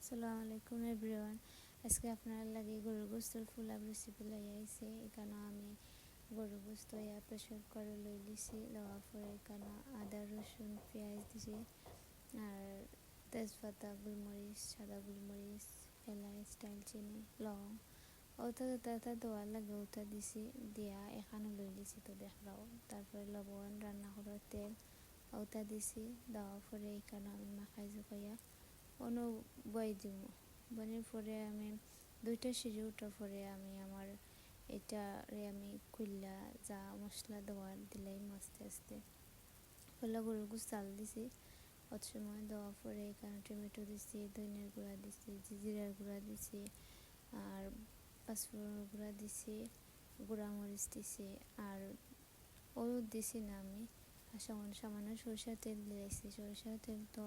আসসালামু আলাইকুম এভরিওয়ান। আজকে আপনার লাগে গরুর গোস্তের ফুলাপ রেসিপি লাই আইছে। এখানে আমি গরুর গোস্ত প্রেশার করে লই লিছি। লওয়ার পরে এখানে আদা রসুন পেঁয়াজ দিছি, আর তেজপাতা গোলমরিচ সাদা গোলমরিচ এলাচ দালচিনি লং ওটা যেটা দেওয়ার লাগে ওটা দিছি, দিয়া এখানে লই লিছি তো দেখলাও। তারপরে লবণ, রান্না করার তেল ওটা দিছি, দেওয়ার পরে এখানে আমি মাখাই জুকাইয়া অন্য বই দিব। বনের পরে আমি দুইটা সিঁড়ি ওঠার পরে আমি আমার এটারে আমি কুইল্লা যা মশলা দেওয়ার দিলাই আস্তে আস্তে পয়লা গরুর গোস চাল দিছি। অত সময় দেওয়ার পরে এখানে টমেটো দিছি, ধনিয়ার গুঁড়া দিছি, জিরার গুঁড়া দিছি, আর পাঁচফোড়নের গুঁড়া দিছি, গুঁড়া মরিচ দিছি, আর হলুদ দিছি না আমি। আর সামান্য সরষের তেল দিয়েছি। সরষের তেল তো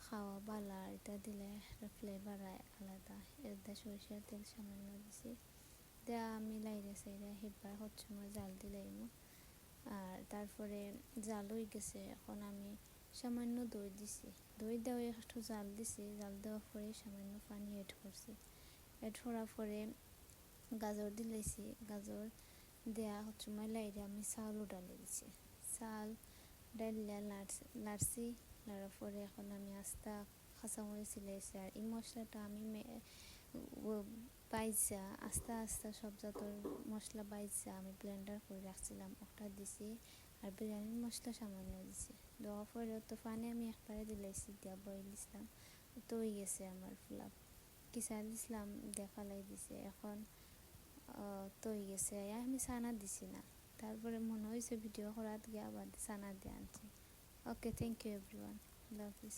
খাওয়া বালা, এটা দিলে ফ্লেভার আলাদা। এটা সরষের তেল সামান্য দিছি, দেয়া আমি লাইরে সাইরে হেবার হচ্ছে সময় জাল দিলাইমু। আর তারপরে জাল হয়ে গেছে, এখন আমি সামান্য দই দিছি, দই দেওয়া একটু জাল দিছি। জাল দেওয়ার পরে সামান্য পানি এড করছি। এড করার পরে গাজর দিলাইছি, গাজর দেয়া হচ্ছে সময় লাইরে আমি চাউলও ডালে দিছি। চাল ডালিয়া লাড়ছি, লাড়ার পরে এখন আমি আস্তা কাঁচামরিচ সিলাইছি। আর এই মশলাটা আমি বাইজা আস্তে আস্তে সব জাতের মশলা বাইজা আমি ব্লেন্ডার করে রাখছিলাম, ওটা দিছি। আর বিরিয়ানির মশলা সামান্য দিছি। দেওয়ার পরে তো পানি আমি একবারে দিলাইছি, দিয়া বইল দিছিলাম। তো হয়ে গেছে আমার ফুলাপ। কিসা দিছিলাম দেখালাই দিছে। এখন তো হয়ে গেছে। আমি সানা দিছি না, তারপরে মনে হয়েছে ভিডিও করার গিয়ে আবার সানা দিয়ে আনছি। ওকে, থ্যাংক ইউ এভরিওয়ান, আল্লাহ হাফিজ।